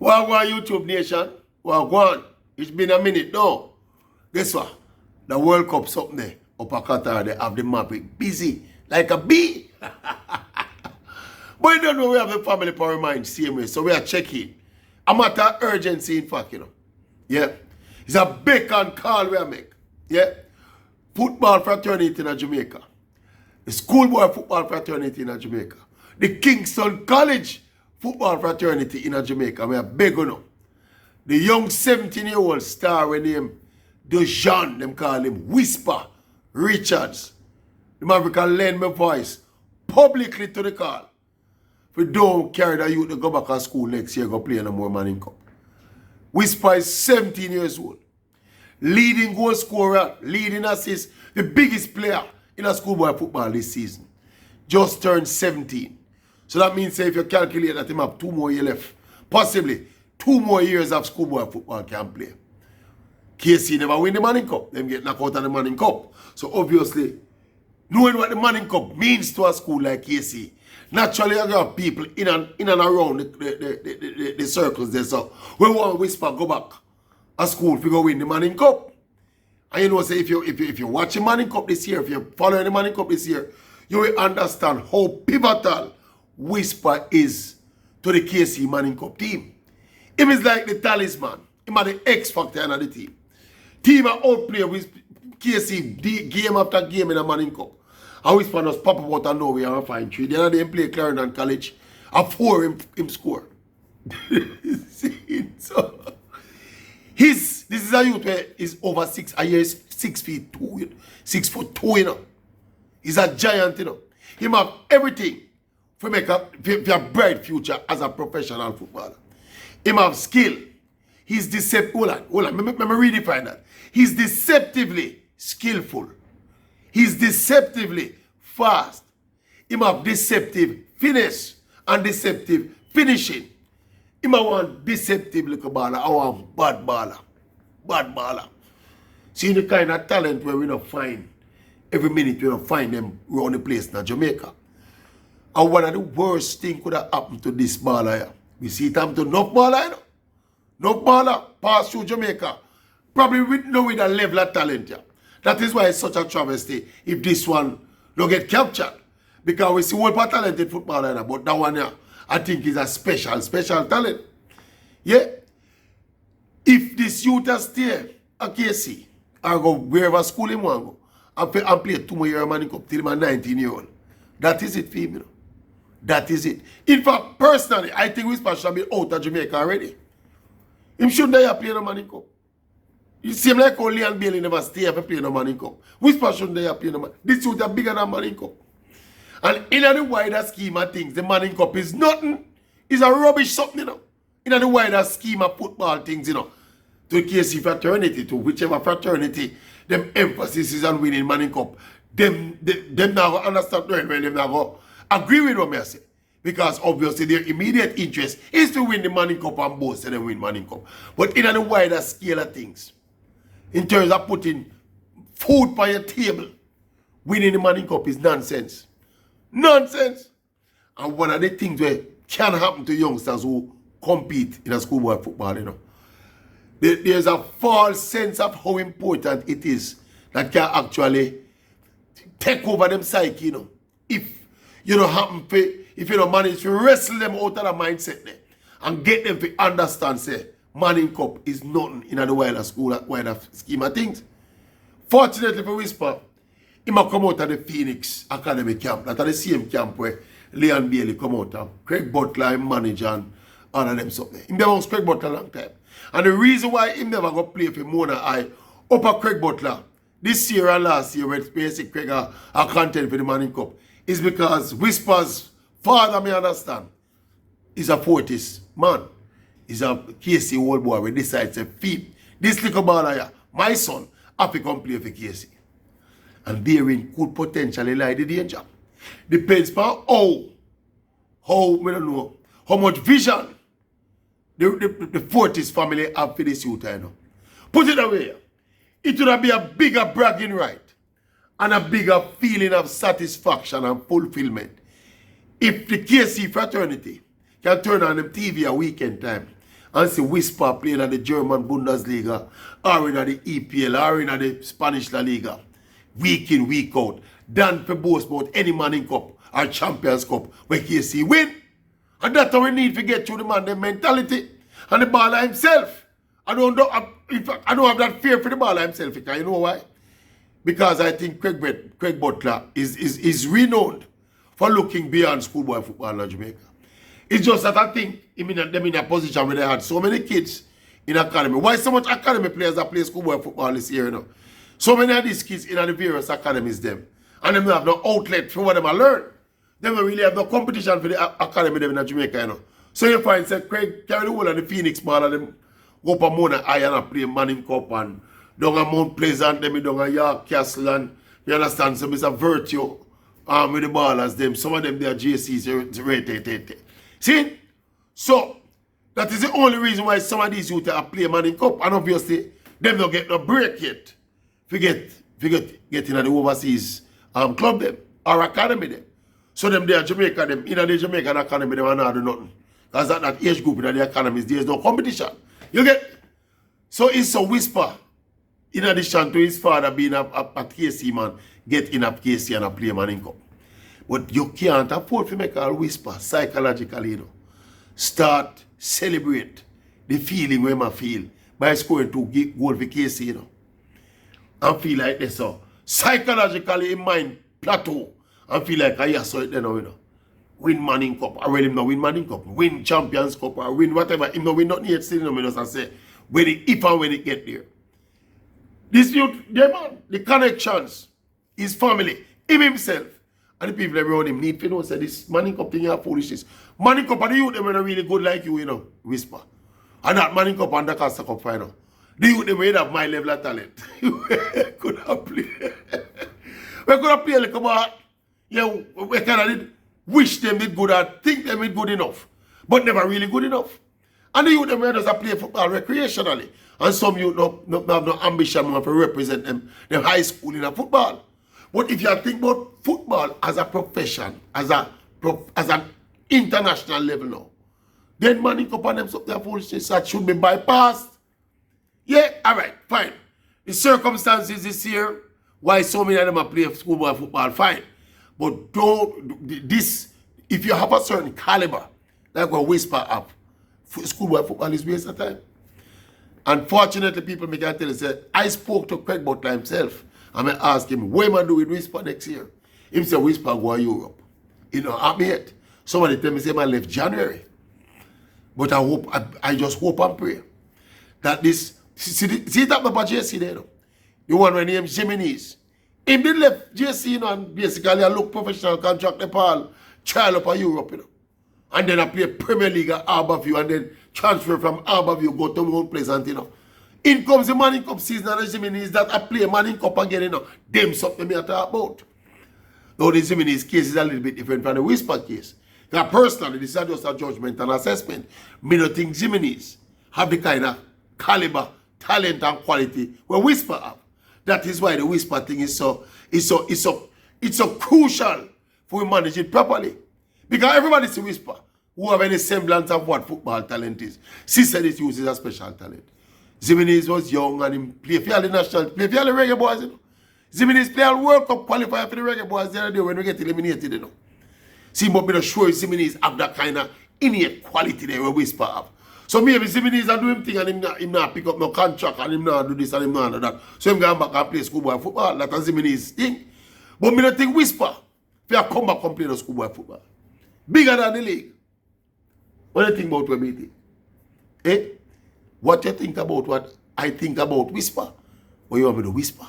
Wagwan YouTube Nation. Wagwan. It's been a minute now. Guess what? The World Cup something there. Upper Qatar, they have the map busy like a bee. But you don't know we have the family power mind same way. So we are checking. A matter of urgency, in fact, Yeah. It's a bacon call we are make. Yeah. Football fraternity in Jamaica. The schoolboy football fraternity in Jamaica. The Kingston College football fraternity in Jamaica. We are big enough. The young 17-year-old star we name DUJUAN, them call him Whisper Richards. The man can lend my voice publicly to the call. If we don't carry the youth to go back to school next year, go play no more Manning Cup. Whisper is 17 years old. Leading goal scorer, leading assist, the biggest player in a schoolboy football this season. Just turned 17. So that means if you calculate that him have 2 more years left, possibly 2 more years of schoolboy football can play. KC never win the Manning Cup. Them get knocked out of the Manning Cup. So obviously, knowing what the Manning Cup means to a school like KC, naturally you have people in and around the circles there. So we want Whisper go back a school to go win the Manning Cup. And you know, say if you watch the Manning Cup this year, if you're following the Manning Cup this year, you will understand how pivotal Whisper is to the KC Manning Cup team. Him is like the talisman. Him are the X factor in the team. Team are outplay with KC game after game in the Manning Cup. And Whisper just pop up out of nowhere and find 3. The other day him play Clarendon College. A 4 him score. So, this is a youth where he's over 6. A year is 6 feet 2, 6 foot 2, you know. He's a giant, you know. He have everything for make a bright future as a professional footballer. He have skill. He's deceptive. Hold on. Let me redefine that. He's deceptively skillful. He's deceptively fast. He have deceptive finish and deceptive finishing. He want deceptive little baller. I want bad baller. Bad baller. See the kind of talent where we don't find every minute we don't find them around the place in Jamaica. And one of the worst things could have happened to this baller here. We see it happen to enough baller, you know. Enough baller pass through Jamaica. Probably with a level of talent here. That is why it's such a travesty if this one don't get captured. Because we see one talented footballer here, but that one here, I think is a special talent. Yeah? If this youth has stay at KC, or go wherever school he want go, and play 2 more years Manning Cup till he's 19-year-old. That is it for him, you know. That is it. In fact, personally, I think Whisper should be out of Jamaica already. Him shouldn't have played no Manning Cup. You seem like only and Bailey never stay ever play no Manning Cup. Whisper shouldn't have played no Manning Cup. This youth are bigger than Manning Cup. And in the wider scheme of things, the Manning Cup is nothing. It's a rubbish something, you know. In the wider scheme of football things, you know. To the KC fraternity, to whichever fraternity, them emphasis is on winning Manning Cup. Them now understand when them now go agree with what I say. Because obviously their immediate interest is to win the Manning Cup and both of them win Manning Cup. But in the wider scale of things, in terms of putting food on your table, winning the Manning Cup is nonsense. Nonsense. And one of the things where can happen to youngsters who compete in a schoolboy football, you know. There's a false sense of how important it is that can actually take over them psyche, you know. If you don't happen to, if you don't manage to wrestle them out of the mindset there and get them to understand, say, Manning Cup is nothing in the wider school, wider scheme of things. Fortunately for Whisper, he might come out of the Phoenix Academy camp. That's the same camp where Leon Bailey come out of. Craig Butler, him manager, and all of them something. He never was Craig Butler a long time. And the reason why he never got play for Mona I upper Craig Butler this year and last year when basically Craig are content for the Manning Cup is because Whisper's father, may understand, is a Fortis man. He's a KC old boy who decides to feed this little baller here, my son, have to come play for KC. And therein could potentially lie the danger. Depends on how, we don't know, how much vision the Fortis family have for this youth, you know. Put it away. It would be a bigger bragging right and a bigger feeling of satisfaction and fulfillment if the KC fraternity can turn on them TV at weekend time and see Whisper playing at the German Bundesliga or in the EPL or in the Spanish La Liga. Week in, week out. Done for boast about any Manning Cup or Champions Cup where KC win. And that's how we need to get through the man, the mentality. And the baller himself. I don't have that fear for the baller himself. Because you know why? Because I think Craig Butler is renowned for looking beyond schoolboy football in Jamaica. It's just that I think them in a position where they had so many kids in academy. Why so much academy players that play schoolboy football this year, you know? So many of these kids in the various academies them. And them don't have no outlet for what them learn. They don't really have no competition for the academy them in Jamaica, you know. So you find say Craig carry the whole of the Phoenix ball and them go up a Mona Iron and play Manning Cup and down at Mount Pleasant, them down at York Castle and you understand, so it's a virtue with the ballers them. Some of them they are JCs rated. See? So that is the only reason why some of these youth are play Manning Cup and obviously them don't get no break yet. Get in the overseas club them or academy them. So them there Jamaica them in the Jamaican academy them and not do nothing. Because that age group in the academies there is no competition. You get? So it's a Whisper. In addition to his father being a KC man, get in a KC and a play Manning Cup. But you can't afford to make a Whisper psychologically, you know. Start celebrate the feeling when I feel by scoring 2 goals for KC, you know. And feel like this, so psychologically in mind plateau and feel like I saw it then, you know. Win Manning Cup, or well, him not win Manning Cup, win Champions Cup, or win whatever. Him not win nothing yet, still, you know, just say, if and when it get there. This youth, man, the connections, his family, him himself, and the people around him need to know, say, this Manning Cup thing is foolishness. Manning Cup and the youth, them are really good like you know, Whisper. And that Manning Cup and the Costa Cup final. The youth, them have my level of talent. Could have played. We could have played like about, yeah, we kind of did wish them did good or think them did good enough, but never really good enough. And the youth, them just play football recreationally. And some youth not have no ambition to represent them high school in a football. But if you think about football as a profession, as an international level now, then Manning Cup and them something foolishness that should be bypassed. Yeah, alright, fine. The circumstances this year, why so many of them are playing schoolboy football, fine. But if you have a certain caliber, like what Whisper have, schoolboy football is waste of time. Unfortunately, people may tell you, say, I spoke to Craig Butler himself and I asked him, what am I doing with Whisper next year? He said, Whisper go to Europe. You know, I'm yet. Somebody tell me, say, I left January. But I just hope and pray that this, see that number JC there, no? The one when named Jimenez. He did left JC, you know, and basically I look professional contract Nepal, trial up in Europe, you know. And then I play Premier League at Harbourview and then transfer from Harbourview, go to Mount Pleasant, you know. In comes the Manning Cup season and the Jimenez that I play Manning Cup again, you know. Them something me I talk about. Now the Jimenez case is a little bit different from the Whisper case. Because personally, this is just a judgment and assessment. Me don't think Jimenez have the kind of caliber, talent and quality where Whisper have. That is why the Whisper thing is so crucial for we manage it properly. Because everybody see Whisper who have any semblance of what football talent is. She said it uses a special talent. Jimenez was young and he played for the national, play for the Reggae Boys, you know. Jimenez played a World Cup qualifier for the Reggae Boys the other day when we get eliminated, you know. See, but me sure Jimenez have that kind of innate quality there where Whisper have. So maybe Jimenez are doing thing and him not pick up no contract and him not do this and him not do that. So him going back and play schoolboy football. That's a Jimenez thing. But me don't think Whisper if you come back and play the schoolboy football. Bigger than the league. What do you think about what me think? Eh? What you think about what I think about Whisper? Or you want me to whisper?